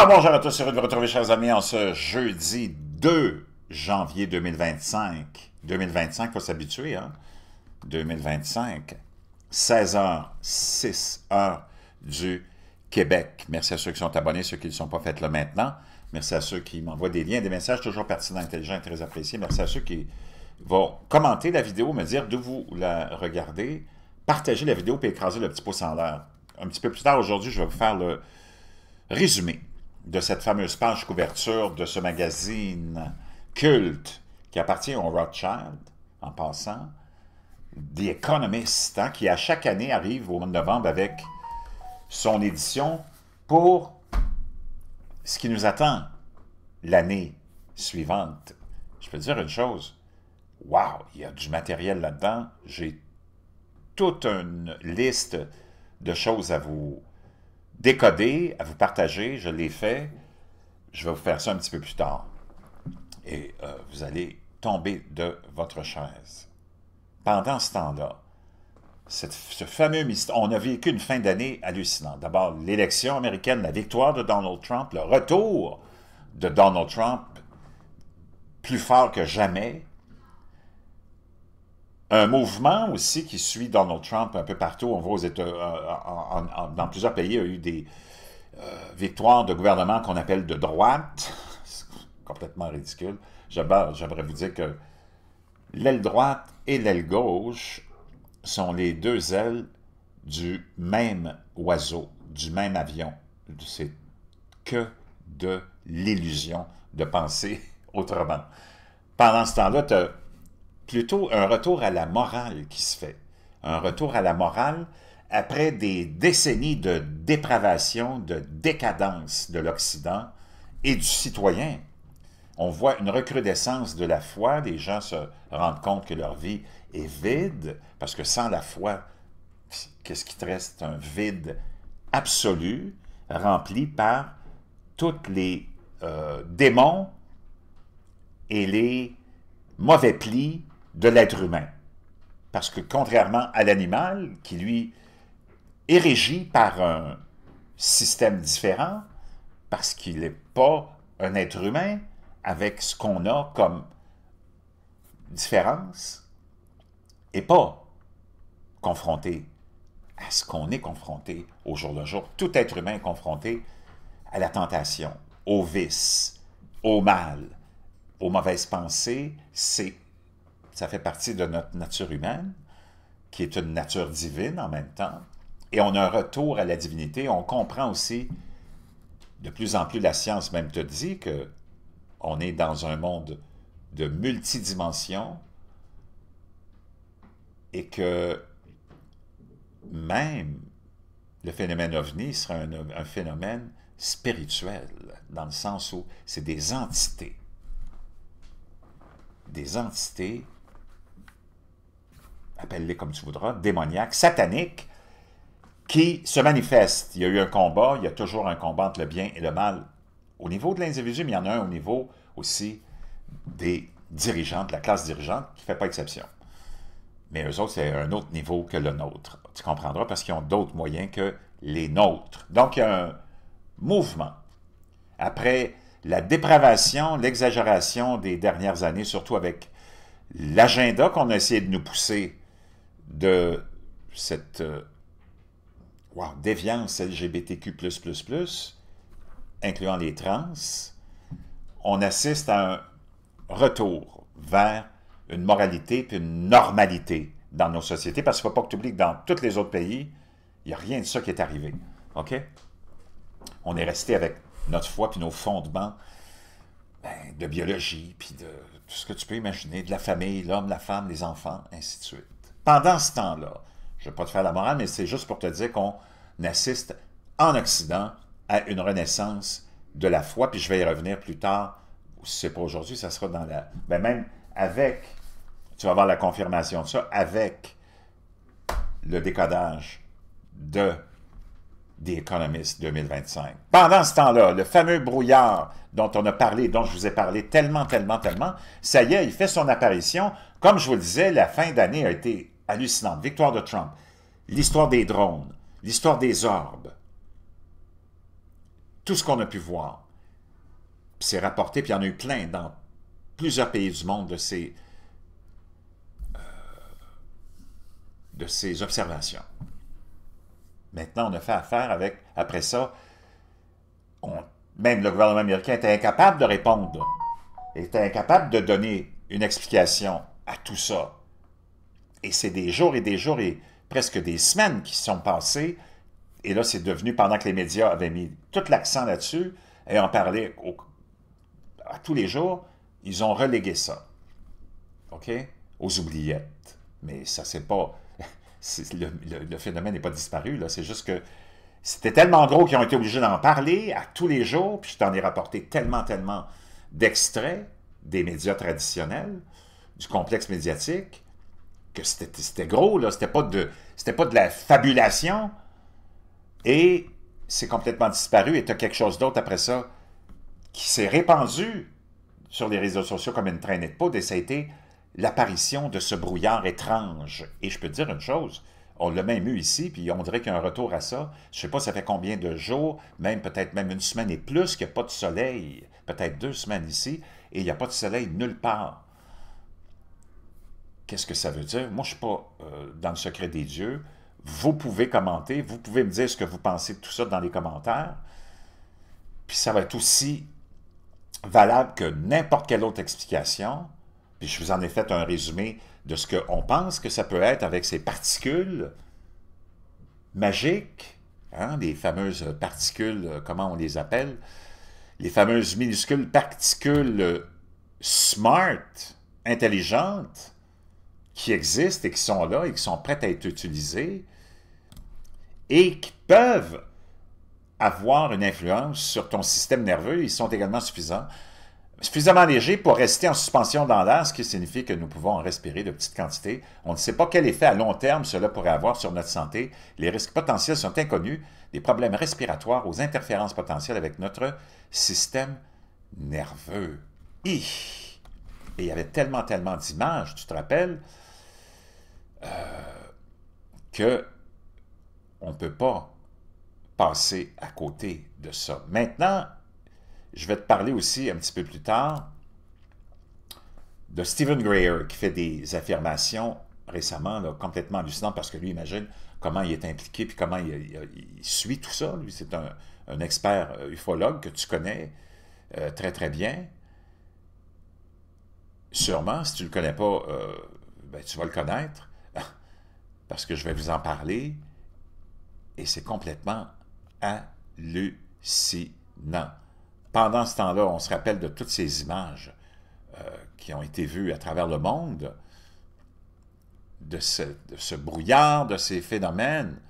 Alors, bonjour à tous, heureux de vous retrouver, chers amis, en ce jeudi 2 janvier 2025. 2025, il faut s'habituer, hein? 2025, 16h, 6h du Québec. Merci à ceux qui sont abonnés, ceux qui ne le sont pas fait là maintenant. Merci à ceux qui m'envoient des liens, des messages toujours pertinents, intelligents et très appréciés. Merci à ceux qui vont commenter la vidéo, me dire d'où vous la regardez, partager la vidéo et écraser le petit pouce en l'air. Un petit peu plus tard aujourd'hui, je vais vous faire le résumé de cette fameuse page couverture de ce magazine culte qui appartient au Rothschild, en passant, The Economist, hein, qui à chaque année arrive au mois de novembre avec son édition pour ce qui nous attend l'année suivante. Je peux te dire une chose, wow, il y a du matériel là-dedans, j'ai toute une liste de choses à vous décoder, à vous partager, je l'ai fait. Je vais vous faire ça un petit peu plus tard. Et vous allez tomber de votre chaise. Pendant ce temps-là, ce fameux mystère, on a vécu une fin d'année hallucinante. D'abord, l'élection américaine, la victoire de Donald Trump, le retour de Donald Trump, plus fort que jamais. Un mouvement aussi qui suit Donald Trump un peu partout. On voit aux États, dans plusieurs pays, il y a eu des victoires de gouvernements qu'on appelle de droite. C'est complètement ridicule. J'aimerais vous dire que l'aile droite et l'aile gauche sont les deux ailes du même oiseau, du même avion. C'est que de l'illusion de penser autrement. Pendant ce temps-là, tu as plutôt un retour à la morale qui se fait. Un retour à la morale après des décennies de dépravation, de décadence de l'Occident et du citoyen. On voit une recrudescence de la foi, les gens se rendent compte que leur vie est vide, parce que sans la foi, qu'est-ce qui te reste? Un vide absolu, rempli par tous les démons et les mauvais plis de l'être humain. Parce que contrairement à l'animal, qui lui est régi par un système différent, parce qu'il n'est pas un être humain, avec ce qu'on a comme différence, et pas confronté à ce qu'on est confronté au jour le jour. Tout être humain est confronté à la tentation, au vice, au mal, aux mauvaises pensées. Ça fait partie de notre nature humaine, qui est une nature divine en même temps. Et on a un retour à la divinité. On comprend aussi, de plus en plus, la science même te dit qu'on est dans un monde de multidimensions et que même le phénomène ovni sera un phénomène spirituel, dans le sens où c'est des entités. Des entités, appelle-les comme tu voudras, démoniaques, sataniques, qui se manifestent. Il y a eu un combat, il y a toujours un combat entre le bien et le mal au niveau de l'individu, mais il y en a un au niveau aussi des dirigeants, de la classe dirigeante, qui ne fait pas exception. Mais eux autres, c'est un autre niveau que le nôtre. Tu comprendras, parce qu'ils ont d'autres moyens que les nôtres. Donc, il y a un mouvement. Après la dépravation, l'exagération des dernières années, surtout avec l'agenda qu'on a essayé de nous pousser de cette déviance LGBTQ++, incluant les trans, on assiste à un retour vers une moralité et une normalité dans nos sociétés, parce qu'il ne faut pas que tu oublies que dans tous les autres pays, il n'y a rien de ça qui est arrivé. OK? On est resté avec notre foi puis nos fondements de biologie, puis de tout ce que tu peux imaginer, de la famille, l'homme, la femme, les enfants, ainsi de suite. Pendant ce temps-là, je ne vais pas te faire la morale, mais c'est juste pour te dire qu'on assiste en Occident à une renaissance de la foi, puis je vais y revenir plus tard, si ce n'est pas aujourd'hui, ça sera dans la... même avec, tu vas avoir la confirmation de ça, avec le décodage de The Economist 2025. Pendant ce temps-là, le fameux brouillard dont on a parlé, dont je vous ai parlé tellement, ça y est, il fait son apparition. Comme je vous le disais, la fin d'année a été hallucinante. Victoire de Trump, l'histoire des drones, l'histoire des orbes, tout ce qu'on a pu voir. Puis c'est rapporté, puis il y en a eu plein dans plusieurs pays du monde de ces observations. Maintenant, on a fait affaire avec, après ça, même le gouvernement américain était incapable de répondre, était incapable de donner une explication à tout ça. Et c'est des jours et des jours et presque des semaines qui se sont passées. Et là, c'est devenu, pendant que les médias avaient mis tout l'accent là-dessus et en parlaient à tous les jours, ils ont relégué ça. OK? Aux oubliettes. Mais ça, c'est pas... le phénomène n'est pas disparu, là. C'est juste que c'était tellement gros qu'ils ont été obligés d'en parler à tous les jours, puis je t'en ai rapporté tellement d'extraits des médias traditionnels, du complexe médiatique, que c'était gros, là. C'était pas de la fabulation, et c'est complètement disparu, et tu as quelque chose d'autre après ça qui s'est répandu sur les réseaux sociaux comme une traînée de poudre, et ça a été l'apparition de ce brouillard étrange. Et je peux te dire une chose, on l'a même eu ici, puis on dirait qu'il y a un retour à ça. Je ne sais pas ça fait combien de jours, peut-être même une semaine et plus, qu'il n'y a pas de soleil, peut-être 2 semaines ici, et il n'y a pas de soleil nulle part. Qu'est-ce que ça veut dire? Moi, je ne suis pas dans le secret des dieux. Vous pouvez commenter, vous pouvez me dire ce que vous pensez de tout ça dans les commentaires, puis ça va être aussi valable que n'importe quelle autre explication. Puis je vous en ai fait un résumé de ce qu'on pense que ça peut être avec ces particules magiques, hein, les fameuses particules, comment on les appelle, les fameuses minuscules particules smart, intelligentes, qui existent et qui sont là et qui sont prêtes à être utilisées et qui peuvent avoir une influence sur ton système nerveux. Ils sont également suffisamment légers pour rester en suspension dans l'air, ce qui signifie que nous pouvons en respirer de petites quantités. On ne sait pas quel effet à long terme cela pourrait avoir sur notre santé. Les risques potentiels sont inconnus, des problèmes respiratoires aux interférences potentielles avec notre système nerveux. Et il y avait tellement d'images, tu te rappelles, que on ne peut pas passer à côté de ça. Maintenant, je vais te parler aussi un petit peu plus tard de Stephen Greer qui fait des affirmations récemment là, complètement hallucinantes parce que lui, imagine comment il est impliqué puis comment il suit tout ça. Lui, c'est un expert ufologue que tu connais très bien. Sûrement, si tu ne le connais pas, tu vas le connaître parce que je vais vous en parler et c'est complètement hallucinant. Pendant ce temps-là, on se rappelle de toutes ces images qui ont été vues à travers le monde, de ce brouillard, de ces phénomènes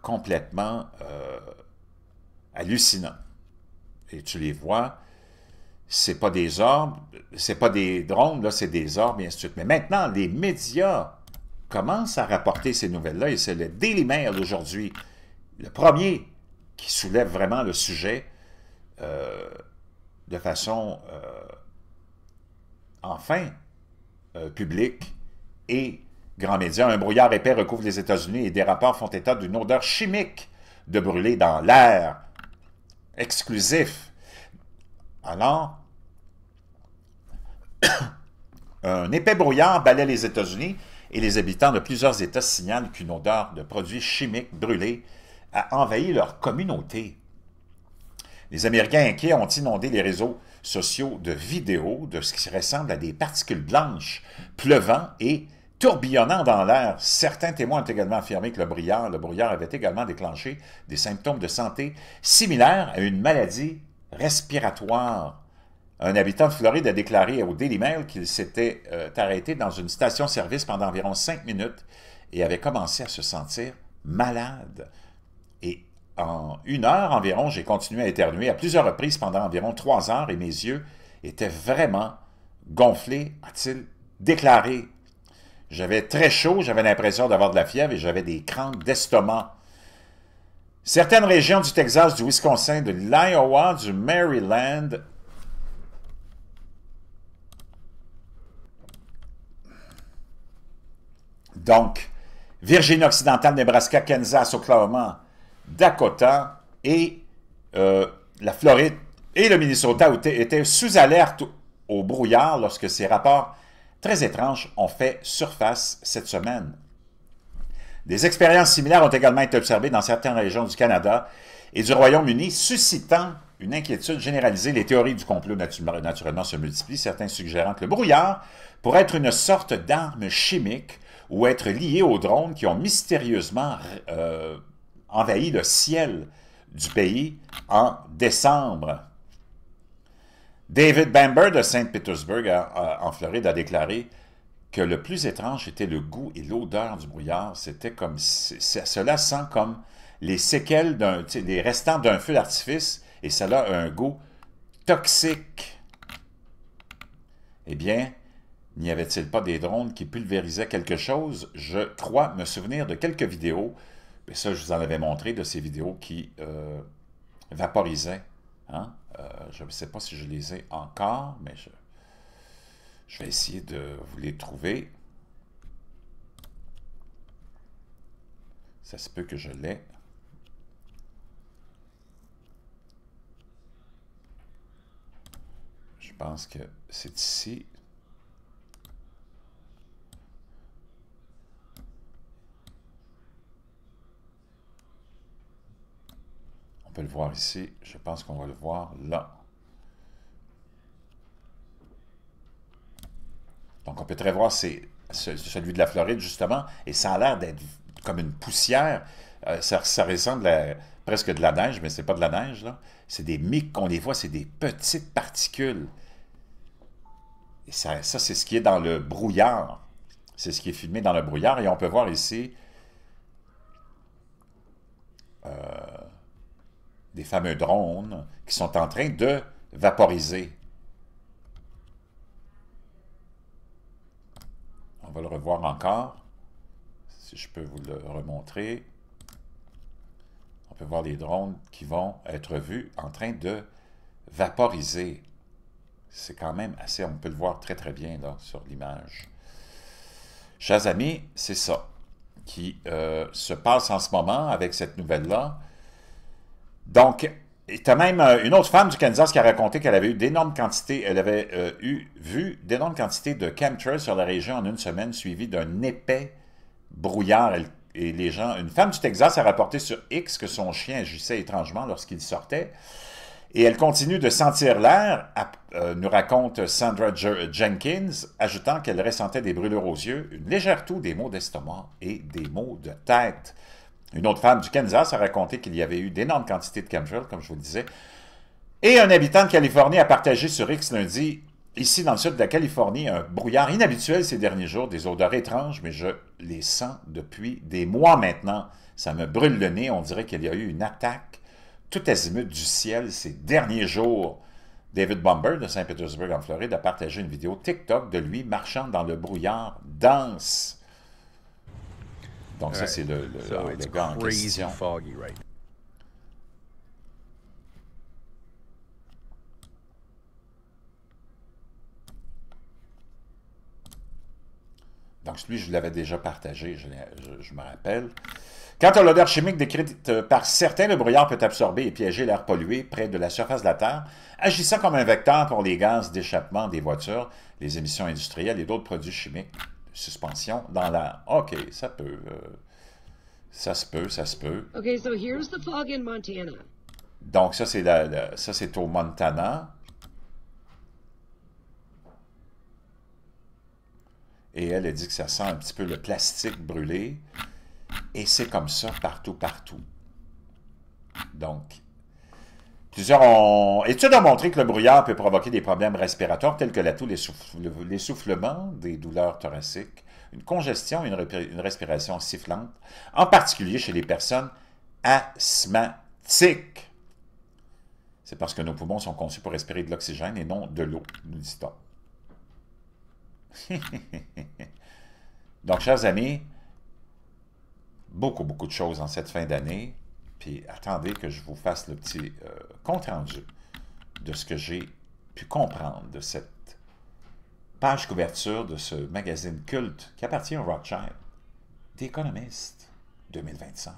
complètement hallucinants. Et tu les vois, c'est pas des orbes, c'est pas des drones, là, c'est des orbes, et ainsi de suite. Mais maintenant, les médias commencent à rapporter ces nouvelles-là, et c'est le Daily Mail aujourd'hui, le premier qui soulève vraiment le sujet de façon enfin publique et grand média. Un brouillard épais recouvre les États-Unis et des rapports font état d'une odeur chimique de brûlé dans l'air exclusif. Alors, un épais brouillard balaie les États-Unis et les habitants de plusieurs États signalent qu'une odeur de produits chimiques brûlés a envahi leur communauté. Les Américains inquiets ont inondé les réseaux sociaux de vidéos de ce qui ressemble à des particules blanches pleuvant et tourbillonnant dans l'air. Certains témoins ont également affirmé que le brouillard avait également déclenché des symptômes de santé similaires à une maladie respiratoire. Un habitant de Floride a déclaré au Daily Mail qu'il s'était arrêté dans une station-service pendant environ 5 minutes et avait commencé à se sentir malade. Et en 1 heure environ, j'ai continué à éternuer à plusieurs reprises pendant environ 3 heures et mes yeux étaient vraiment gonflés, a-t-il déclaré. J'avais très chaud, j'avais l'impression d'avoir de la fièvre et j'avais des crampes d'estomac. Certaines régions du Texas, du Wisconsin, de l'Iowa, du Maryland donc Virginie-Occidentale, Nebraska, Kansas, Oklahoma, Dakota et la Floride et le Minnesota étaient sous alerte au brouillard lorsque ces rapports très étranges ont fait surface cette semaine. Des expériences similaires ont également été observées dans certaines régions du Canada et du Royaume-Uni, suscitant une inquiétude généralisée. Les théories du complot naturellement se multiplient, certains suggérant que le brouillard pourrait être une sorte d'arme chimique ou être lié aux drones qui ont mystérieusement envahi le ciel du pays en décembre. David Bamber de Saint-Pétersbourg, en Floride, a déclaré que le plus étrange était le goût et l'odeur du brouillard. C'était comme, cela sent comme les séquelles des restants d'un feu d'artifice, et cela a un goût toxique. Eh bien, n'y avait-il pas des drones qui pulvérisaient quelque chose? Je crois me souvenir de quelques vidéos, et ça je vous en avais montré, de ces vidéos qui vaporisaient. Hein? Je ne sais pas si je les ai encore, mais je vais essayer de vous les trouver. Ça se peut que je l'ai. Je pense que c'est ici. On peut le voir ici. Je pense qu'on va le voir là. Donc, on peut très voir, c'est celui de la Floride, justement, et ça a l'air d'être comme une poussière. Ça ressemble à presque de la neige, mais c'est pas de la neige, là. C'est des on les voit, c'est des petites particules. Et ça c'est ce qui est dans le brouillard. C'est ce qui est filmé dans le brouillard, et on peut voir ici des fameux drones qui sont en train de vaporiser. On va le revoir encore, si je peux vous le remontrer. On peut voir les drones qui vont être vus en train de vaporiser. C'est quand même assez, on peut le voir très très bien là sur l'image. Chers amis, c'est ça qui se passe en ce moment avec cette nouvelle-là. Donc, il y a même une autre femme du Kansas qui a raconté qu'elle avait eu d'énormes quantités, elle avait vu d'énormes quantités de chemtrails sur la région en une semaine, suivi d'un épais brouillard. Et les gens, une femme du Texas a rapporté sur X que son chien agissait étrangement lorsqu'il sortait. Et elle continue de sentir l'air, nous raconte Sandra Jenkins, ajoutant qu'elle ressentait des brûlures aux yeux, une légère toux, des maux d'estomac et des maux de tête. Une autre femme du Kansas a raconté qu'il y avait eu d'énormes quantités de chemtrails, comme je vous le disais. Et un habitant de Californie a partagé sur X lundi, ici dans le sud de la Californie, un brouillard inhabituel ces derniers jours, des odeurs étranges, mais je les sens depuis des mois maintenant. Ça me brûle le nez, on dirait qu'il y a eu une attaque tout azimut du ciel ces derniers jours. David Bamber de Saint-Pétersbourg en Floride a partagé une vidéo TikTok de lui marchant dans le brouillard dense. Donc ça, c'est le gars en question. Donc lui, je l'avais déjà partagé, je me rappelle. Quant à l'odeur chimique décrite par certains, le brouillard peut absorber et piéger l'air pollué près de la surface de la Terre, agissant comme un vecteur pour les gaz d'échappement des voitures, les émissions industrielles et d'autres produits chimiques de suspension dans l'air. OK, ça peut. Ça se peut, ça se peut. Okay, so here's the fog in Montana. Donc ça, c'est au Montana. Et elle a dit que ça sent un petit peu le plastique brûlé. Et c'est comme ça partout, partout. Donc, plusieurs études ont montré que le brouillard peut provoquer des problèmes respiratoires tels que la toux, l'essoufflement, des douleurs thoraciques, une congestion et une respiration sifflante, en particulier chez les personnes asthmatiques. C'est parce que nos poumons sont conçus pour respirer de l'oxygène et non de l'eau, nous dit-on. Donc, chers amis, beaucoup de choses en cette fin d'année. Puis attendez que je vous fasse le petit compte-rendu de ce que j'ai pu comprendre de cette page couverture de ce magazine culte qui appartient au Rothschild, The Economist 2025.